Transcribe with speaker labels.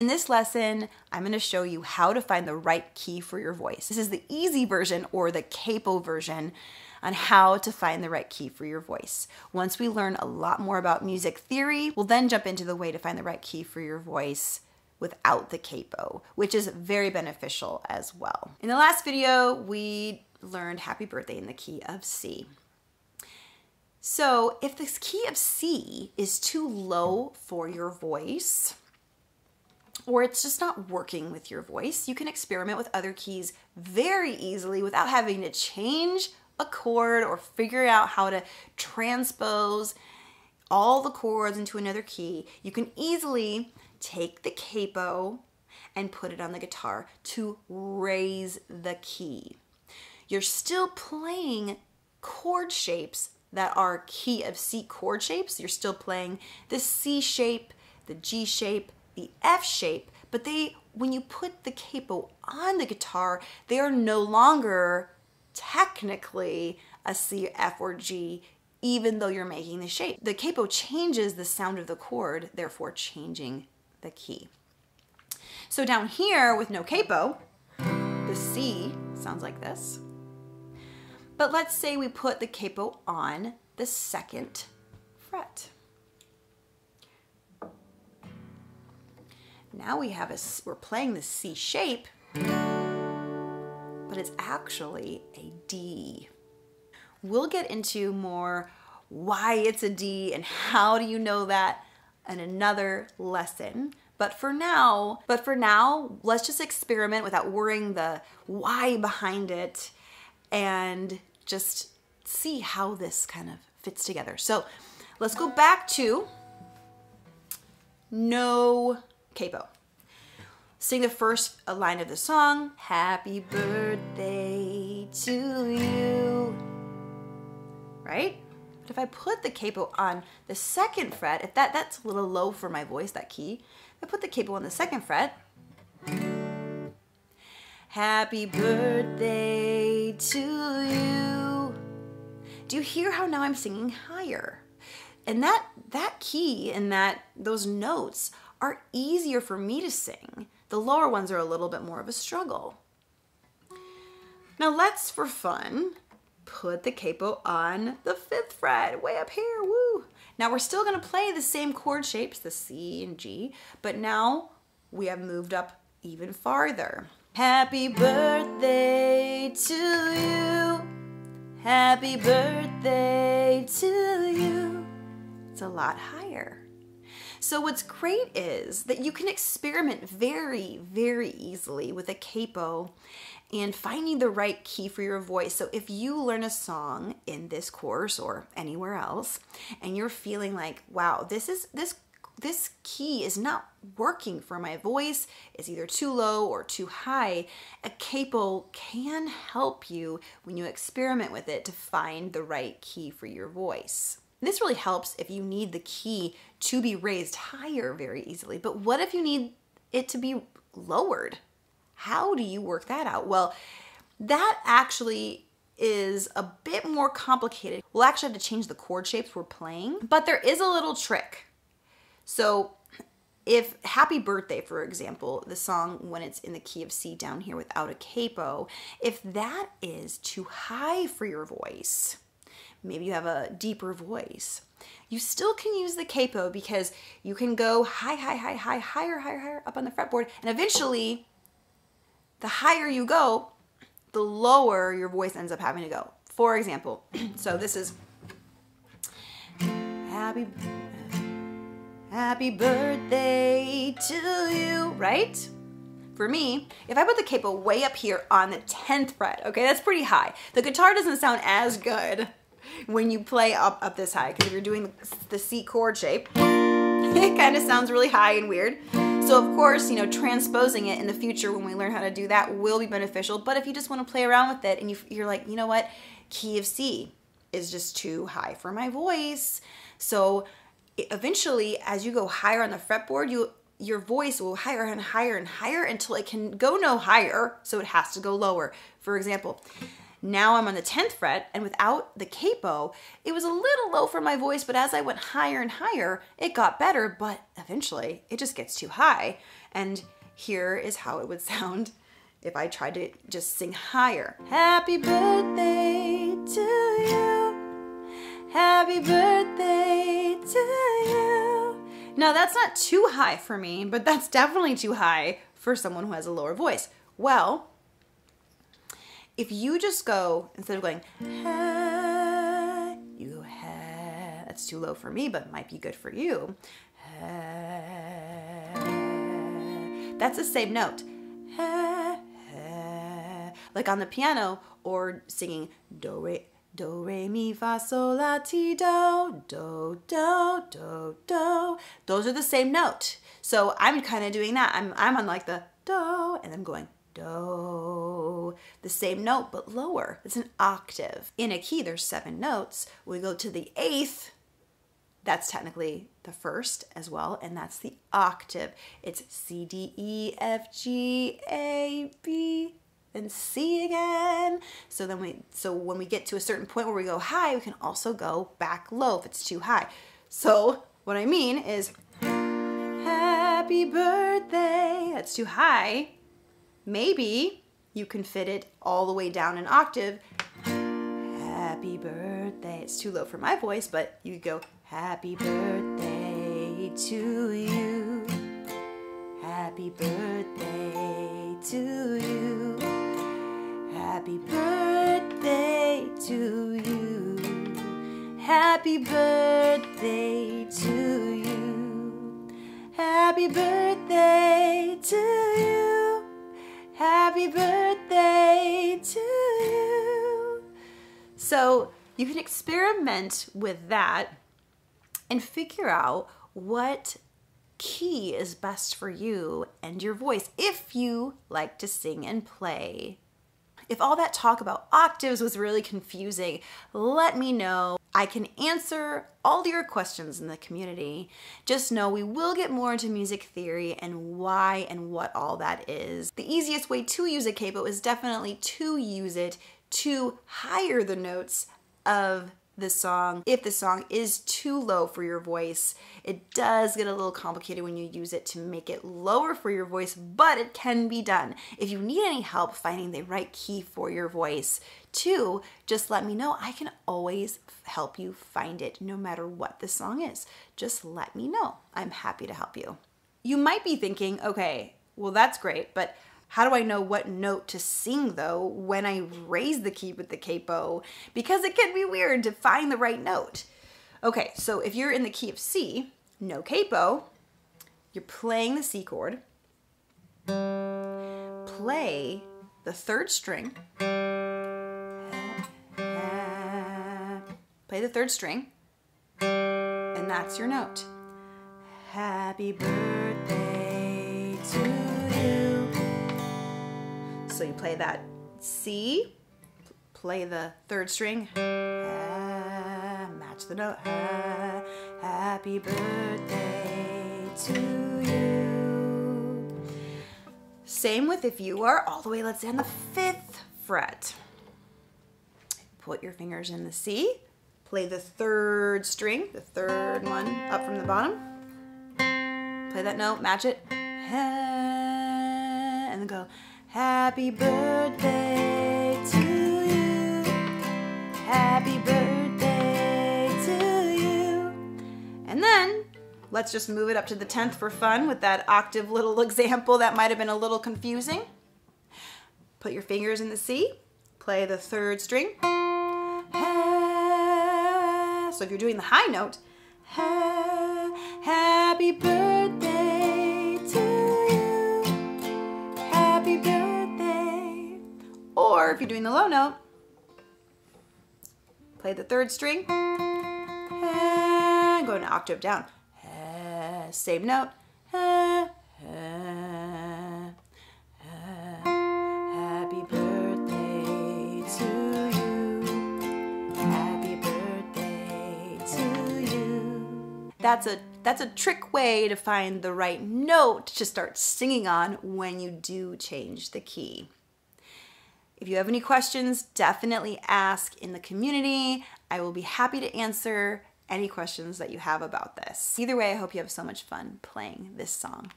Speaker 1: In this lesson, I'm going to show you how to find the right key for your voice. This is the easy version or the capo version on how to find the right key for your voice. Once we learn a lot more about music theory, we'll then jump into the way to find the right key for your voice without the capo, which is very beneficial as well. In the last video, we learned Happy Birthday in the key of C. So if this key of C is too low for your voice, or it's just not working with your voice, you can experiment with other keys very easily without having to change a chord or figure out how to transpose all the chords into another key. You can easily take the capo and put it on the guitar to raise the key. You're still playing chord shapes that are key of C chord shapes. You're still playing the C shape, the G shape, the F shape, but when you put the capo on the guitar, they are no longer technically a C, F, or G, even though you're making the shape. The capo changes the sound of the chord, therefore changing the key. So down here with no capo, the C sounds like this. But let's say we put the capo on the second fret. Now we're playing the C shape, but it's actually a D. We'll get into more why it's a D and how do you know that in another lesson. But for now, let's just experiment without worrying the why behind it and just see how this kind of fits together. So let's go back to no capo. Sing the first line of the song. Happy birthday to you. Right? But if I put the capo on the second fret, if that's a little low for my voice, that key, if I put the capo on the second fret, happy birthday to you. Do you hear how now I'm singing higher? And that key and those notes are easier for me to sing. The lower ones are a little bit more of a struggle. Now let's, for fun, put the capo on the 5th fret, way up here, woo. Now we're still gonna play the same chord shapes, the C and G, but now we have moved up even farther. Happy birthday to you. Happy birthday to you. It's a lot higher. So what's great is that you can experiment very, very easily with a capo and finding the right key for your voice. So if you learn a song in this course or anywhere else and you're feeling like, wow, this key is not working for my voice, it's either too low or too high, a capo can help you when you experiment with it to find the right key for your voice. This really helps if you need the key to be raised higher very easily. But what if you need it to be lowered? How do you work that out? Well, that actually is a bit more complicated. We'll actually have to change the chord shapes we're playing, but there is a little trick. So if Happy Birthday, for example, the song when it's in the key of C down here without a capo, if that is too high for your voice, maybe you have a deeper voice, you still can use the capo because you can go higher up on the fretboard, and eventually the higher you go, the lower your voice ends up having to go. For example, so this is happy birthday to you, right? For me, if I put the capo way up here on the 10th fret, okay, that's pretty high. The guitar doesn't sound as good when you play up this high, because if you're doing the C chord shape, it kind of sounds really high and weird. So of course, transposing it in the future when we learn how to do that will be beneficial. But if you just want to play around with it and you're like, you know what, key of C is just too high for my voice. So eventually, as you go higher on the fretboard, your voice will higher and higher and higher until it can go no higher, so it has to go lower. For example, now I'm on the 10th fret, and without the capo, it was a little low for my voice, but as I went higher and higher, it got better, but eventually it just gets too high. And here is how it would sound if I tried to just sing higher. Happy birthday to you. Happy birthday to you. Now that's not too high for me, but that's definitely too high for someone who has a lower voice. Well, if you just go, instead of going, ha, you go, ha. That's too low for me, but it might be good for you. Ha. That's the same note. Ha, ha. Like on the piano, or singing do, re, mi, fa, sol, la, ti, do, do, do, do, do. Those are the same note. So I'm kind of doing that. I'm on like the do, and I'm going do. The same note, but lower. It's an octave. In a key, there's 7 notes. We go to the 8th. That's technically the first as well, and that's the octave. It's C, D, E, F, G, A, B, and C again. So when we get to a certain point where we go high, we can also go back low if it's too high. So what I mean is, happy birthday. That's too high. Maybe you can fit it all the way down an octave. Happy birthday. It's too low for my voice, but you go, happy birthday to you. Happy birthday to you. Happy birthday to you. Happy birthday to you. Happy birthday to you. Happy birthday to you. So you can experiment with that and figure out what key is best for you and your voice if you like to sing and play. If all that talk about octaves was really confusing, let me know. I can answer all your questions in the community. Just know we will get more into music theory and why and what all that is. The easiest way to use a capo is definitely to use it to higher the notes of the song. If the song is too low for your voice, it does get a little complicated when you use it to make it lower for your voice, but it can be done. If you need any help finding the right key for your voice too, just let me know. I can always help you find it no matter what the song is. Just let me know. I'm happy to help you. You might be thinking, okay, well that's great, but how do I know what note to sing though when I raise the key with the capo? Because it can be weird to find the right note. Okay, so if you're in the key of C, no capo, you're playing the C chord, play the 3rd string, play the 3rd string, and that's your note. Happy birthday to you. So you play that C, play the 3rd string, match the note, happy birthday to you. Same with if you are all the way, let's say on the 5th fret. Put your fingers in the C, play the 3rd string, the 3rd one up from the bottom, play that note, match it, and then go, happy birthday to you. Happy birthday to you. And then let's just move it up to the 10th for fun with that octave little example that might have been a little confusing. Put your fingers in the C, play the 3rd string. So if you're doing the high note, happy birthday to you. Happy birthday. Or if you're doing the low note, play the 3rd string and go an octave down. Same note. Happy birthday to you. Happy birthday to you. That's a trick way to find the right note to start singing on when you do change the key. If you have any questions, definitely ask in the community. I will be happy to answer any questions that you have about this. Either way, I hope you have so much fun playing this song.